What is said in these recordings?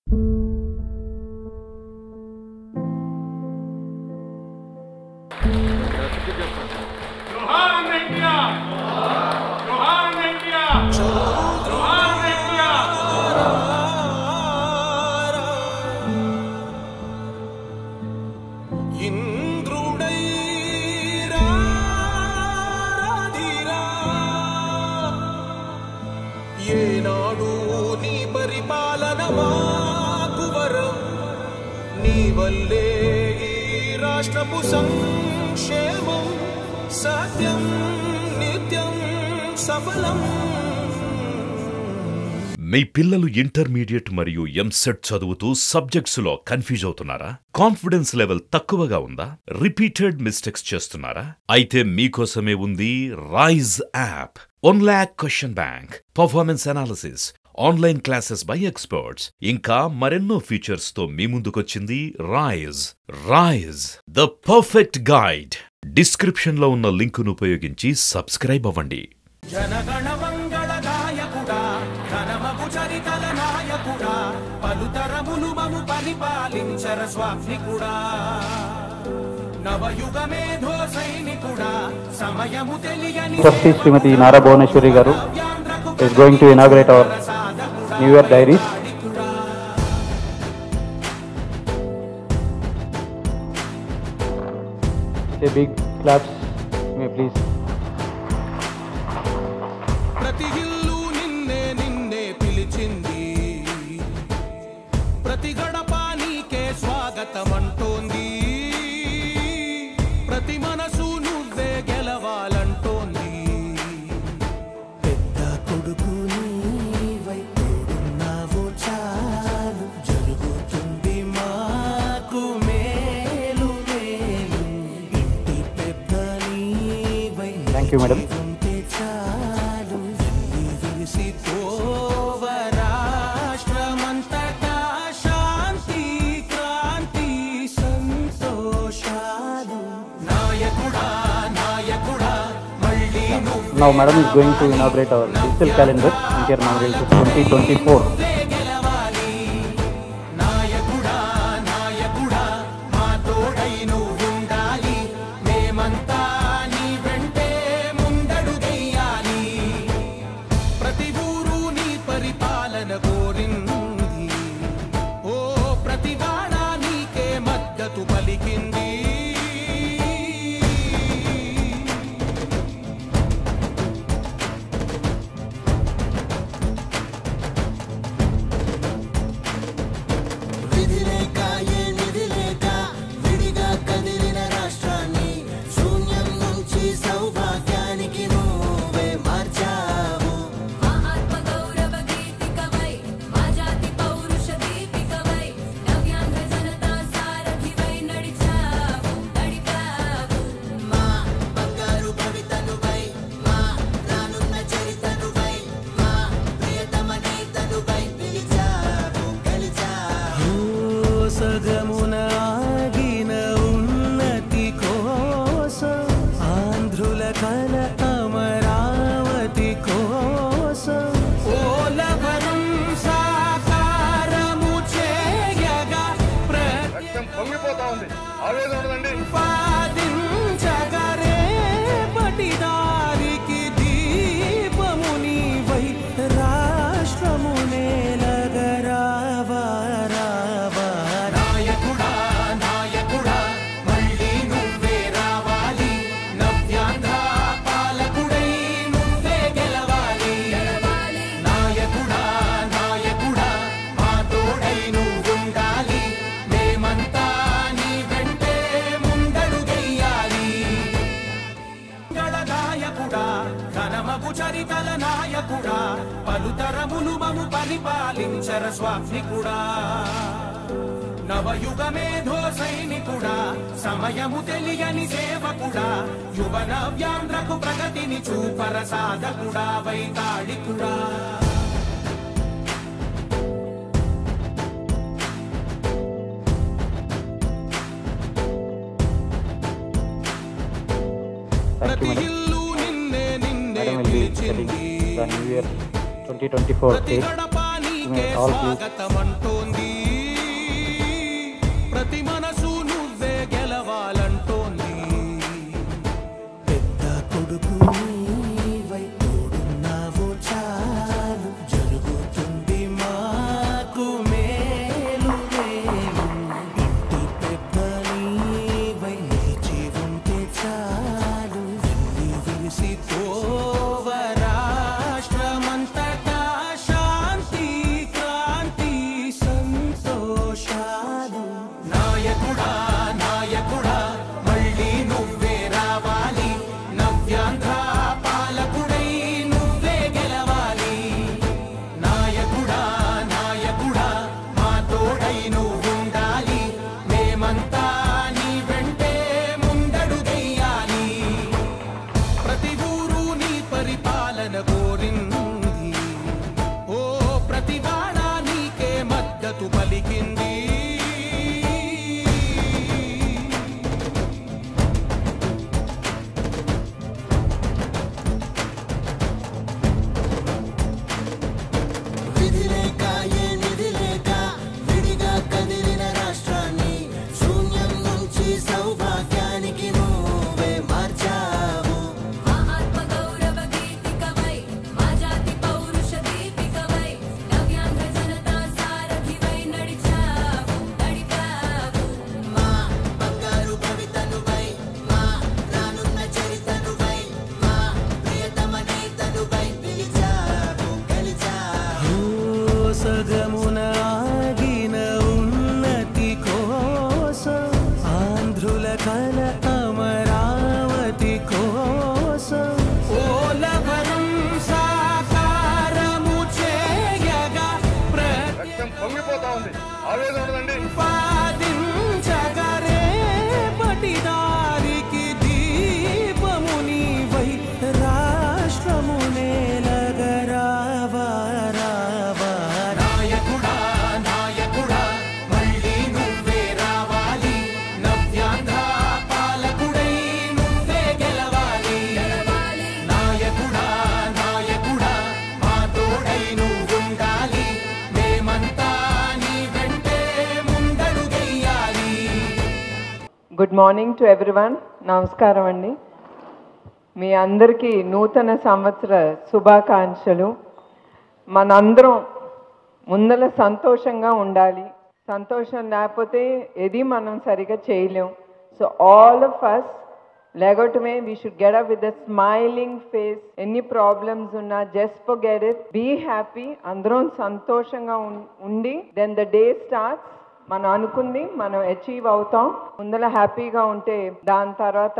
మీ పిల్లలు ఇంటర్మీడియట్ మరియు ఎంసెట్ చదువుతూ సబ్జెక్ట్స్ లో కన్ఫ్యూజ్ అవుతున్నారా? కాన్ఫిడెన్స్ లెవెల్ తక్కువగా ఉందా? రిపీటెడ్ మిస్టేక్స్ చేస్తున్నారా? అయితే మీకోసమే ఉంది Rise app. 1 lakh question bank, performance analysis, online classes by experts, ఇంకా మరెన్నో ఫీచర్స్ తో మీ ముందుకొచ్చింది Rise. Rise, the perfect guide. Description లో ఉన్న లింకును ఉపయోగించి సబ్స్క్రైబ్ అవ్వండి. జనగణ మంగళ నాయకుడా, ఘనమగు చరితల నాయకుడా, పలుతరములు మము పరిపాలించర స్వామికుడా, నవయుగ మేధో సైనికుడా, సమయము తెలియని ట్రస్టీ శ్రీమతి నారా భువనేశ్వరి గారు is going to inaugurate our New Year diaries. A big claps, may please. ప్రతి ఇల్లు నిన్నే నిన్నే పిలిచింది, ప్రతి గడప నీకే స్వాగతం అంటోంది, ప్రతి మనసు నువ్వే గెలవాలంటోంది. పెద్ద కొడుకు నీవై తోడున్నావు చాలు, జరుగుతుంది మాకు మేలు మేలు, ఇంటి పెద్ద నీవై. Thank you, madam. Now madam is going to inaugurate our digital calendar, NTR Memorial 2024. చరితల నాయకుడా, పలుతరములు మము పరిపాలించర స్వామికుడా, నవయుగ మేధో సైనికుడా, సమయము తెలియని సేవకుడా, యువ నవ్యాంధ్రకు ప్రగతిని చూపర సాధకుడా, వైతాళికుడా. ప్రతి ఇల్లు నిన్నే నిన్నే పిలిచింది, the New Year 2024 date. ప్రతి గడప నీకే స్వాగతం అంటోంది. పలికింది. సగమున ఆగిన ఉన్నతి కోసం ఆంధ్రుల కల అమరావతి కోసం ఓలవరం సాకారము చేయగా పొంగిపోతా ఉంది, ఆవేదన ఉండదండి. పాదించగరే పటిదారికి దీపము నీవై రాష్ట్రము నేలగరావా రావా. నాయకుడా నాయకుడా మళ్ళీ నువ్వే రావాలి, నవ్యాంధ్ర పాలకుడై నువ్వే గెలవాలి. నాయకుడా నాయకుడా మా తోడై నువ్వుండాలి, మేమంతా నీ వెంటే ముందడుగెయ్యాలి. Good morning to everyone. నమస్కారం అండి. మీ అందరికీ నూతన సంవత్సర శుభాకాంక్షలు. మనందరం ముందర సంతోషంగా ఉండాలి. సంతోషం లేకపోతే ఏది మనం సరిగా చేయలేం. సో ఆల్ ఆఫ్ అస్ లేగటమే we should get up with the smiling face. ఎన్ని ప్రాబ్లమ్స్ ఉన్నా just forget it, be happy. అందరం సంతోషంగా ఉండి దెన్ ద డే స్టార్ట్స్. మనం అనుకుంది మనం అచీవ్ అవుతాం. ముందర హ్యాపీగా ఉంటే దాని తర్వాత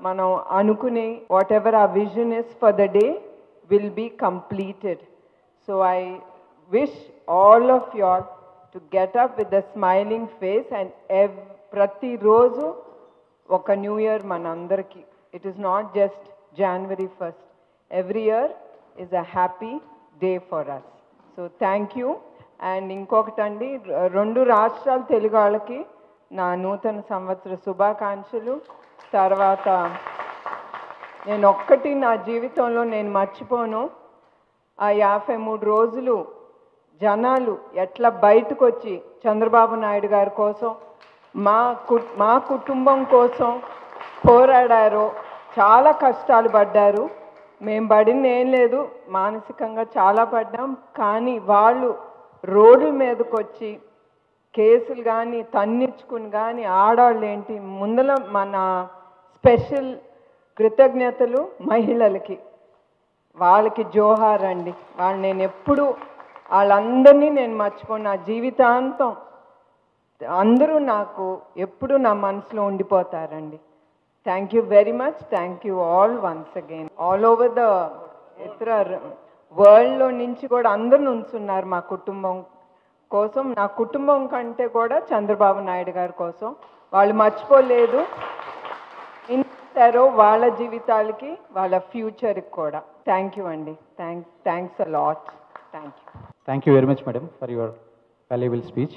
మనం అనుకునే వాట్ ఎవర్ ఆ vision is for the day will be completed. So I wish all of you all to get up with the smiling face and ప్రతిరోజు ఒక న్యూ ఇయర్ మనందరికీ. It is not just January 1st. Every year is a happy day for us. So thank you. And ఇంకొకటండి, 2 రాష్ట్రాల తెలుగు వాళ్ళకి నా నూతన సంవత్సర శుభాకాంక్షలు. తర్వాత నేను ఒక్కటి నా జీవితంలో నేను మర్చిపోను, ఆ 53 రోజులు జనాలు ఎట్లా బయటకు వచ్చి చంద్రబాబు నాయుడు గారి కోసం మా కుటుంబం కోసం పోరాడారో. చాలా కష్టాలు పడ్డారు. మేము పడింది ఏం లేదు, మానసికంగా చాలా పడ్డాం. కానీ వాళ్ళు రోడ్ల మీదకి వచ్చి కేసులు కానీ తన్నించుకుని కానీ ఆడవాళ్ళు ఏంటి ముందర మన స్పెషల్ కృతజ్ఞతలు మహిళలకి. వాళ్ళకి జోహార్ అండి. వాళ్ళు నేను ఎప్పుడు వాళ్ళందరినీ నేను మర్చిపోను. నా జీవితాంతం అందరూ నాకు ఎప్పుడు నా మనసులో ఉండిపోతారండి. Thank you very much. Thank you all once again. All over the ఇతర వరల్డ్లో నుంచి కూడా అందరూ ఉంచున్నారు మా కుటుంబం కోసం. నా కుటుంబం కంటే కూడా చంద్రబాబు నాయుడు గారి కోసం వాళ్ళు మర్చిపోలేదు. ఇన్సారో వాళ్ళ జీవితాలకి వాళ్ళ ఫ్యూచర్కి కూడా. థ్యాంక్ యూ అండి. Thanks a lot. Thank you. Thank you very much, madam, for your valuable speech.